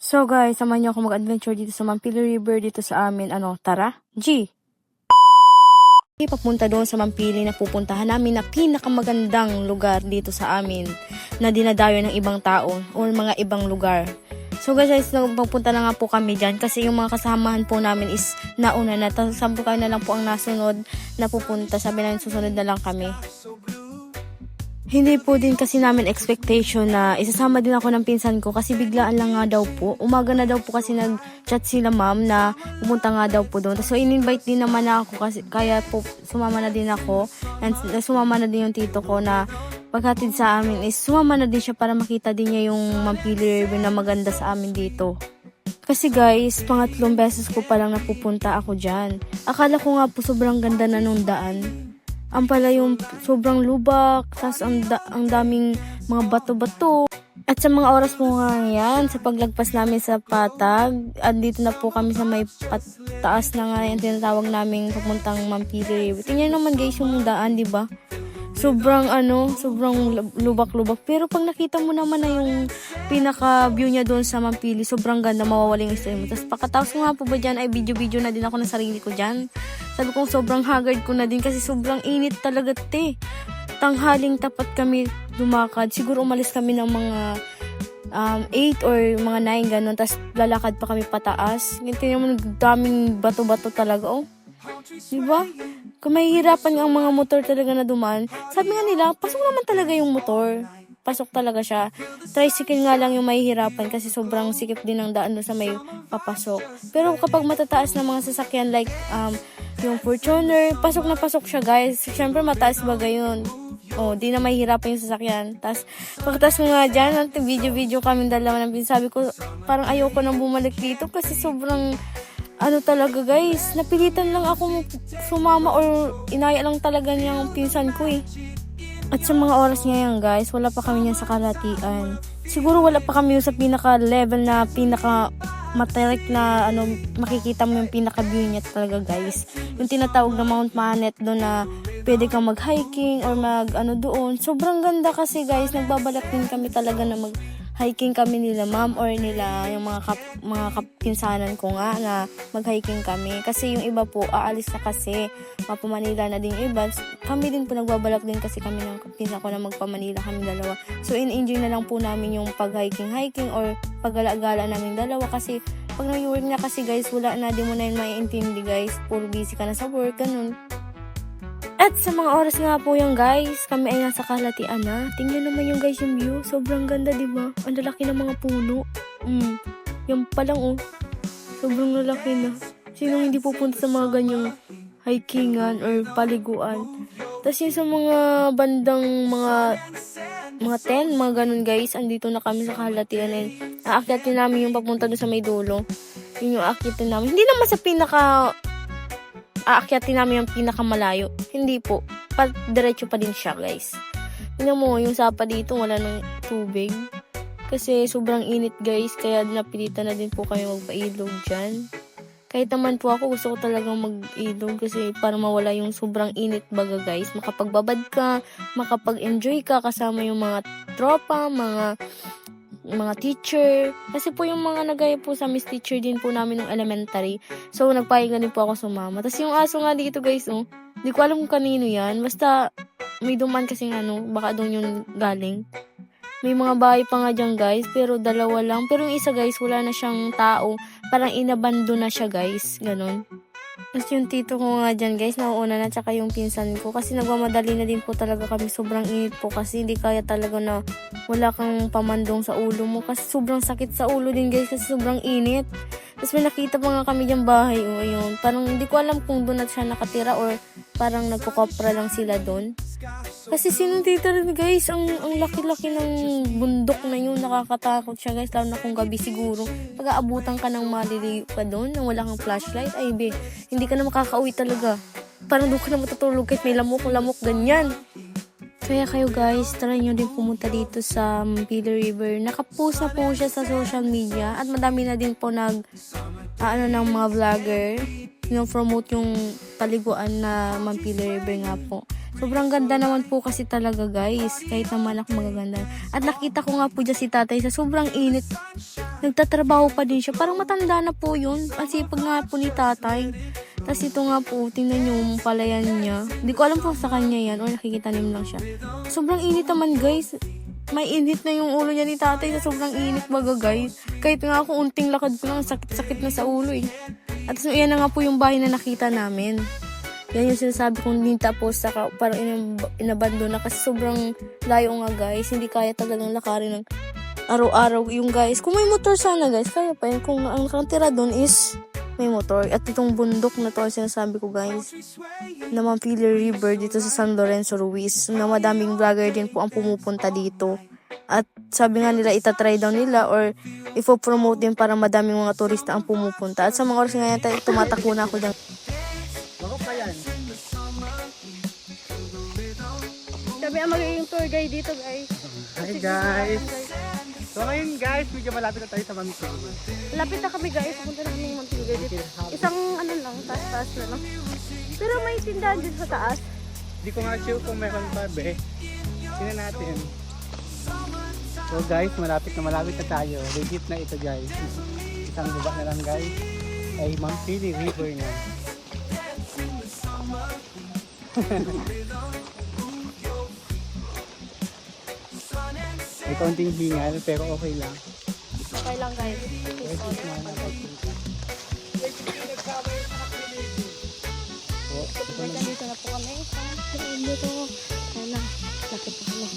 So guys, samahan niyo ako mag-adventure dito sa Mampili River dito sa amin. Tara? G! Papunta doon sa Mampili na pupuntahan namin na pinakamagandang lugar dito sa amin na dinadayo ng ibang tao o mga ibang lugar. So guys, magpupunta na nga po kami dyan kasi yung mga kasamahan po namin is nauna na. Tapos sampo kayo na lang po ang nasunod na pupunta. Sabi namin susunod na lang kami. Hindi po din kasi namin expectation na isasama din ako ng pinsan ko kasi biglaan lang nga daw po. Umaga na daw po kasi nag-chat sila ma'am na pumunta nga daw po doon. So in-invite din naman ako kasi kaya po sumama na din ako. And sumama na din yung tito ko na paghatid sa amin is sumama na din siya para makita din niya yung Mampili River na maganda sa amin dito. Kasi guys, pangatlong beses ko pa lang napupunta ako dyan. Akala ko nga po sobrang ganda na nung daan. Ang pala yung sobrang lubak, tas ang daming mga bato-bato. At sa mga oras po nga yan, sa paglagpas namin sa patag, at dito na po kami sa may taas na nga yung tinatawag naming papuntang Mampili River. Tingnan naman guys yung daan, di ba? Sobrang lubak-lubak. Pero pag nakita mo naman na yung pinaka-view niya doon sa Mampili, sobrang ganda, mawawaling story mo. Tapos pagkatapos ko nga po ba dyan, ay video-video na din ako ng sarili ko dyan. Sabi kong sobrang haggard ko na din kasi sobrang init talaga te. Tanghaling tapat kami lumakad. Siguro umalis kami ng mga 8 or mga 9 ganun. Tapos lalakad pa kami pataas. Tingnan mo, daming bato-bato talaga. Oh. Diba? Kung mahihirapan ang mga motor talaga na dumaan, sabi nga nila, pasok naman talaga yung motor. Pasok talaga siya. Tricycle nga lang yung mahihirapan kasi sobrang sikip din ang daan doon sa may papasok. Pero kapag matataas na mga sasakyan like yung Fortuner, pasok na pasok siya guys. Siyempre mataas bagay yun. Di na mahihirapan yung sasakyan. Tapos pagkatapos mo nga dyan, video-video kami dalawa ng sabi ko, parang ayoko nang bumalik dito kasi sobrang talaga guys, napilitan lang ako sumama or inaya lang talaga niyang pinsan ko eh. At sa mga oras ngayon guys, wala pa kami niyan sa kalatian. Siguro wala pa kami sa pinaka-level na pinaka-matarik na makikita mo yung pinaka-view niya talaga guys. Yung tinatawag na Mount Manet doon na pwede kang mag-hiking or doon. Sobrang ganda kasi guys, nagbabalak din kami talaga na hiking kami nila ma'am or nila yung mga kapinsanan ko nga na mag-hiking kami. Kasi yung iba po, aalis na kasi. Mapamanila na din yung iba. Kami din po nagbabalak din kasi kami ng kapinsan ko na magpamanila kami dalawa. So in-enjoy na lang po namin yung pag-hiking or paggala-gala namin dalawa. Kasi pag nag-work na kasi guys, wala na, di mo na yun maiintindi guys. Puro busy ka na sa work, ganun. At sa mga oras nga po yung guys, kami ay nasa kalatian na. Tingnan naman yung guys yung view. Sobrang ganda, diba? Ang lalaki ng mga puno. Yan pa lang sobrang lalaki na. Sinong hindi pupunta sa mga ganyang hikingan or paliguan. Tapos yung sa mga bandang mga 10, mga ganun guys, andito na kami sa kalatian. Aakyatin namin yung papunta doon sa may dulo. Yun yung aakyatin namin. Hindi naman sa aakyatin namin yung pinakamalayo. Hindi po. Diretso pa din siya, guys. Tingnan mo, yung sapa dito, wala nang tubig. Kasi sobrang init, guys. Kaya napilitan na din po kami magpailog dyan. Kahit naman po ako, gusto ko talagang mag-ilog kasi para mawala yung sobrang init baga, guys. Makapagbabad ka, makapag-enjoy ka kasama yung mga tropa, mga teacher. Kasi po yung mga nagaya po sa miss teacher din po namin ng elementary. So, nagpahing din po ako sumama. Tapos yung aso nga dito guys, hindi ko alam kung kanino yan. Basta, may duman kasi baka doon yung galing. May mga bahay pa nga dyan guys, pero dalawa lang. Pero yung isa guys, wala na siyang tao. Parang inabando na siya guys. Ganon. Tapos yung tito ko nga dyan guys, nauuna na, tsaka yung pinsan ko. Kasi nagmamadali na din po talaga kami. Sobrang init po kasi hindi kaya talaga na wala kang pamandong sa ulo mo. Kasi sobrang sakit sa ulo din guys kasi sobrang init. Tapos may nakita pa nga kami dyan bahay. Ayun. Parang hindi ko alam kung doon na siya nakatira or parang nagkukopra lang sila doon. Kasi sinundita rin guys, ang laki-laki ng bundok na yun, nakakatakot siya guys, lalo na kung gabi siguro. Pag aabutan ka ng maliliyo ka doon, nang wala kang flashlight, ay hindi ka na makakauwi talaga. Parang doon ka na matutulog kahit may lamok, ganyan. Kaya kayo guys, try nyo din pumunta dito sa Mampili River. Nakapost na po siya sa social media at madami na din po ng mga vlogger promote yung paliguan na Mampili River nga po. Sobrang ganda naman po kasi talaga guys, kahit naman ako magaganda. At nakita ko nga po dyan si tatay sa sobrang init. Nagtatrabaho pa din siya, parang matanda na po yun. Ang sipag nga po ni tatay. Tapos ito nga po, tingnan nyo yung palayan niya. Hindi ko alam po sa kanya yan or nakikitanim lang siya. Sobrang init naman guys. May init na yung ulo niya ni tatay sa sobrang init baga guys. Kahit nga ako unting lakad ko lang, sakit-sakit na sa ulo eh. At so, yan na nga po yung bahay na nakita namin. Yan yung sinasabi kong ninta po sa parang inabando na kasi sobrang layo nga guys. Hindi kaya talagang lakarin ng araw-araw yung guys. Kung may motor sana guys, kaya pa yun. Kung ang nakatira doon is may motor. At itong bundok na to, sinasabi ko guys, na Mampili River dito sa San Lorenzo Ruiz, na madaming vlogger din po ang pumupunta dito. At sabi nga nila, itatry daw nila or ipo-promote din para madaming mga turista ang pumupunta. At sa mga oras ngayon, tumatakbo na ako dyan. Bako pa yan. Sabi ang magiging tour guide dito guys. Hi guys. So ngayon guys, medyo malapit na tayo sa Mampili. Lapit na kami guys, pupunta na kami ng Mampili dito. Isang ano lang, taas-taas na lang. Pero may tindahan dito sa taas. Hindi ko nga sure kung meron pa be. Tingnan natin. So guys, malapit na tayo. Legit na ito guys. Isang baba na lang guys. Ay Mampili River na. May kaunting hingal pero okay lang. Okay lang guys. Dito na po kami. Dito. Ano, lakit pa kami.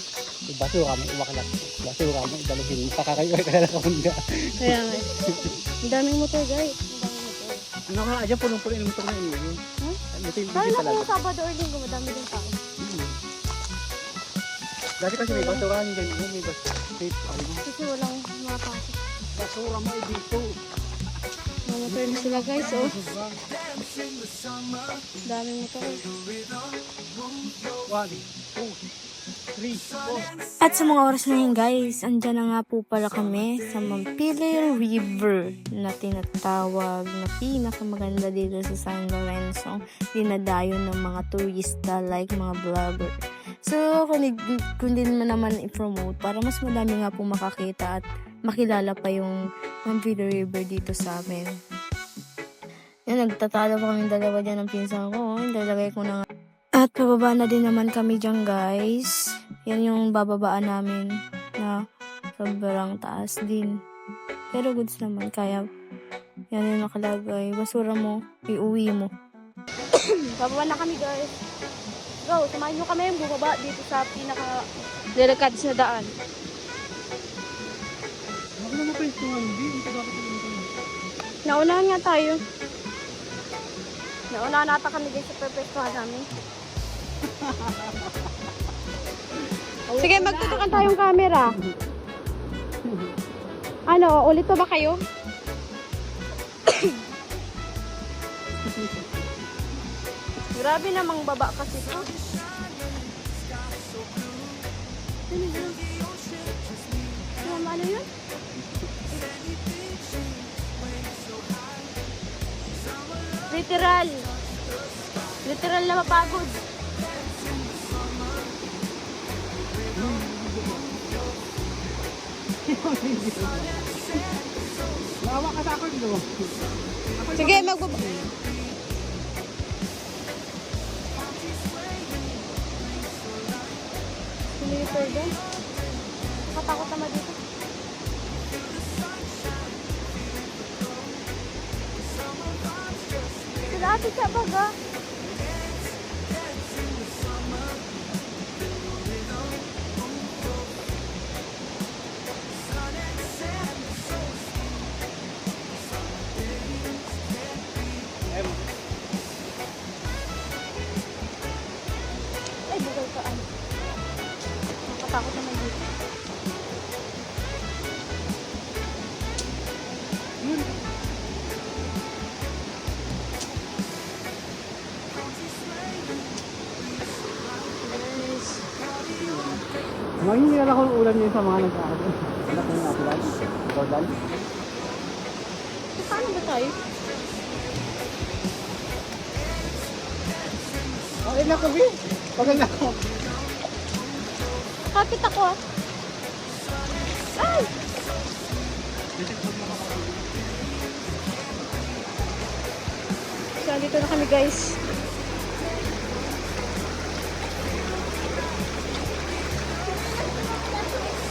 Basura mo, umakalak. Basura mo, dalhin. Pakakayo ka na kamunda. Kaya nga. Ang daming motor guys. Ang daming motor. Ano ka, dyan punong-puno yung motor na yun. Lalo na kung Sabado or Linggo, madami din tao. Dati kasi may basurahan dyan. May basurahan. Kasi walang mapasok. Basura mo dito. Mga motor na sila guys, oh. Daming motor. 1, 2, 3, 4. At sa mga oras na yun guys, andyan na nga po pala kami sa Mampili River na tinatawag na pinakamaganda dito sa San Lorenzo. Dinadayon ng mga turista like mga vlogger. So, kung di naman i-promote para mas madami nga po makakita at makilala pa yung Mampili River dito sa amin. Yan, nagtatalo pa kami dalawa dyan ng pinsan ko. Ilalagay ko na nga. At pababa na din naman kami dyan guys. Yan yung bababaan namin na sobrang taas din. Pero goods naman. Kaya yan yung nakalagay. Basura mo, iuwi mo. Bababa na kami guys. Go, samahin nyo kami bumaba dito sa pinaka-delikad na daan. Ako naman pa yung Naunahan nga tayo. Naunahan nata kami guys sa pwestuhan namin. Sige, magtutukan tayong camera. Ano, ulit pa ba kayo? Grabe namang baba kasi ito. Ano yun? Literal. Literal na mapagod. Mawa ka sa ako dito. Sige, magbaba. Siliper din. Katakot naman dito. Sila ate siya baga. Ay, bugal ka ano. Nakatakot naman dito. Ngayon nila ako ulan niya sa mga nag-aaral. Anak ko yung apulan. Jordan. Paano ba tayo? Ay, naku, Bi. Pag ako. Kapit ako ah. Ay! So, dito na kami guys.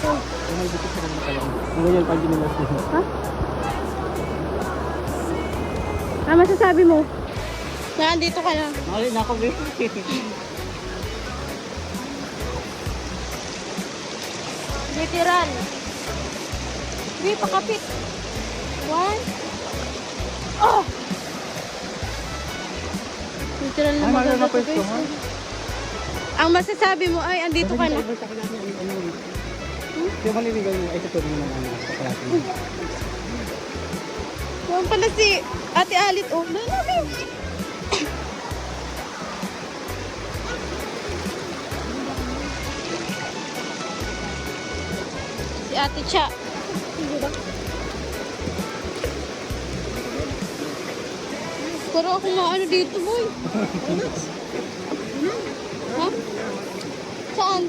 So, May dikit sa kanya pala. Ngayon, pag ginilas niya. ha? Ano masasabi mo? Nandito ka na. Ay, naku, Bi. Literal. Hindi, pakapit. One. Oh! Literal na Ay, maganda maganda to po ito, guys. ha? Ang masasabi mo ay andito ka na. Yung maliligaw niya, ay tutuloy naman ang sa klase. Yan pala si Ate Alit. Oh, lalabi. Si Ate Cha. Pero ako nga ano dito, boy. Ha? Saan?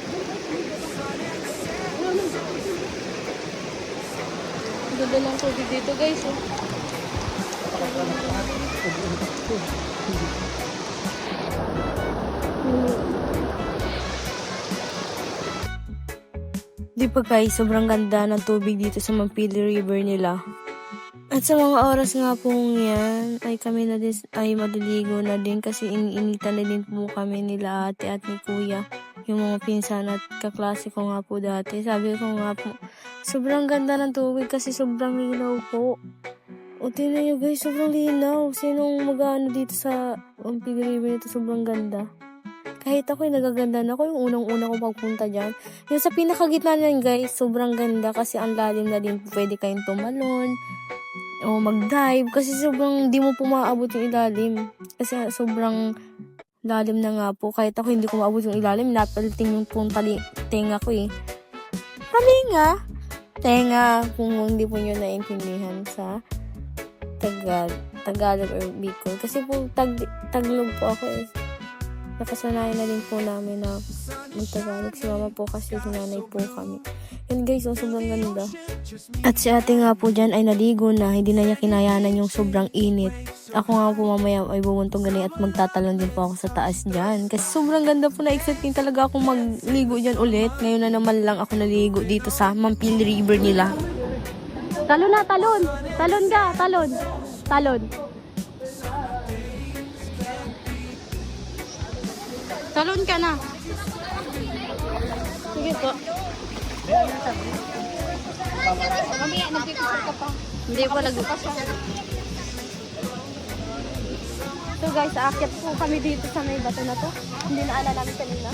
Ang ganda ng tubig dito, guys. Oh. Di ba guys, sobrang ganda ng tubig dito sa Mampili River nila. At sa mga oras nga po yan, ay kami na din, ay maliligo na din kasi iniinitan na din po kami nila ate at ni kuya. Yung mga pinsan at kaklase ko nga po dati. Sabi ko nga po, sobrang ganda ng tubig kasi sobrang linaw po. O tingnan nyo guys, sobrang linaw. Sinong mag-ano dito sa Mampili River nito, sobrang ganda. Kahit ako nagaganda na ako yung unang-una ko pagpunta dyan. Yung sa pinakagitna niyan guys, sobrang ganda kasi ang lalim na din po. Pwede kayong tumalon o mag-dive kasi sobrang di mo po maaabot yung ilalim. Kasi sobrang lalim na nga po. Kahit ako hindi ko maabot yung ilalim, napaliting yung pong tenga ko eh. Talinga? Tenga, kung hindi po nyo naiintindihan sa Tagalog or Bicol. Kasi po Taglog po ako eh. Nakasanayan na din po namin na mag-Tagalog. Si mama po kasi sinanay po kami. Yan guys, ang sobrang ganda. At si ate nga po dyan ay naligo na. Hindi na niya kinayanan yung sobrang init. Ako nga po mamaya ay bubuntong gani at magtatalon din po ako sa taas dyan. Kasi sobrang ganda po, na-exciting talaga akong magligo dyan ulit. Ngayon na naman lang ako naligo dito sa Mampili River nila. Talon na, talon! Talon ka, talon! Talon! Talon ka na. Sige po. Mamaya, nagpipicture ka pa. Hindi po nagbukas. So guys, aakyat po kami dito sa may bato na to. Hindi na ala namin kanina.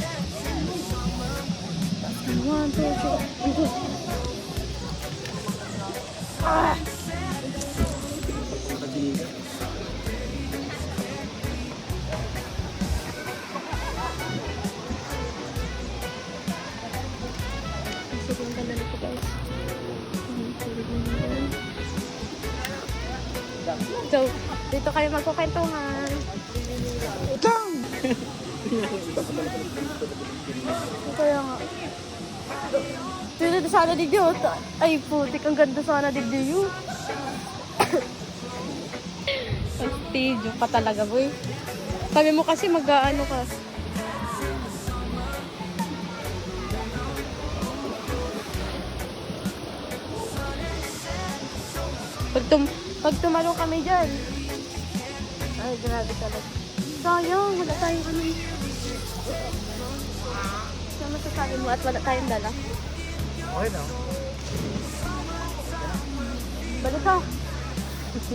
1, 2, 3. Ah! Sobrang ganda nito guys. So, dito kayo magkukwentuhan. Kaya nga. Dito sana di Diyo. Ay putik, ang ganda sana di Diyo. Pag-stage pa talaga boy. Sabi mo kasi mag-ano ka. Pag tumalong kami dyan. Ay, grabe talaga. Sayang, wala tayong ano. Ano masasabi mo at wala tayong dala? Okay na. Balik ka.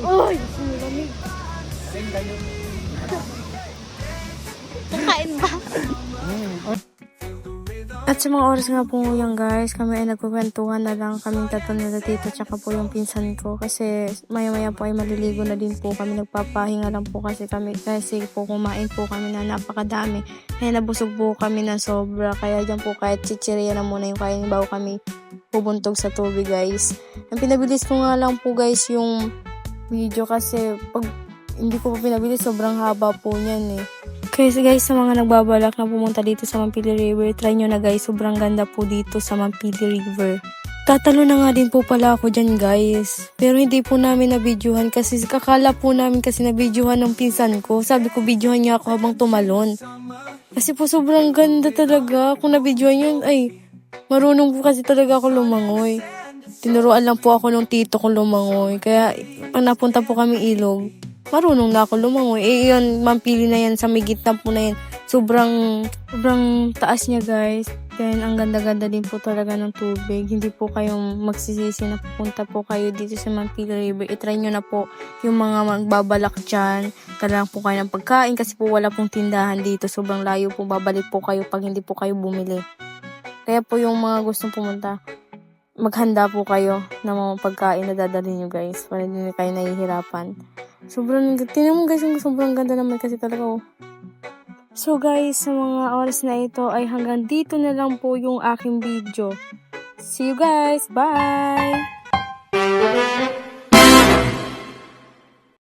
Uy, lamig. Ayun, ganyan. Kakain ba? At sa mga oras nga po yan guys, kami ay nagkukwentuhan na lang kaming tatlo na tito tsaka po yung pinsan ko. Kasi maya-maya po ay maliligo na din po kami. Nagpapahinga lang po kasi kami. Kasi po kumain po kami na napakadami. Kaya nabusog po kami na sobra. Kaya dyan po kahit chichirya na muna yung kain bago kami pubuntog sa tubig guys. Ang pinabilis ko nga lang po guys yung video kasi pag hindi ko po pinabilis sobrang haba po niyan eh. Guys, sa mga nagbabalak na pumunta dito sa Mampili River, try nyo na guys. Sobrang ganda po dito sa Mampili River. Tatalo na nga din po pala ako dyan guys. Pero hindi po namin na-videohan kasi kakala po namin kasi na-videohan ng pinsan ko. Sabi ko videohan niya ako habang tumalon. Kasi po sobrang ganda talaga. Kung na-videohan yun, ay marunong po kasi talaga ako lumangoy. Tinuruan lang po ako ng tito kong lumangoy. Kaya pag napunta po kami ilog, marunong na ako lumangoy. Yun, Mampili na yan, sa may gitna po na yan. Sobrang taas niya guys. Then, ang ganda-ganda din po talaga ng tubig. Hindi po kayong magsisisi na pupunta po kayo dito sa Mampili River. I-try nyo na po yung mga magbabalak dyan. Kailangan po kayo ng pagkain kasi po wala pong tindahan dito. Sobrang layo po. Babalik po kayo pag hindi po kayo bumili. Kaya po yung mga gustong pumunta, maghanda po kayo ng mga pagkain na dadalhin nyo guys. Para hindi kayo nahihirapan. Tingnan mo guys, sobrang ganda naman kasi talaga oh. So guys, sa mga oras na ito ay hanggang dito na lang po yung aking video. See you guys! Bye!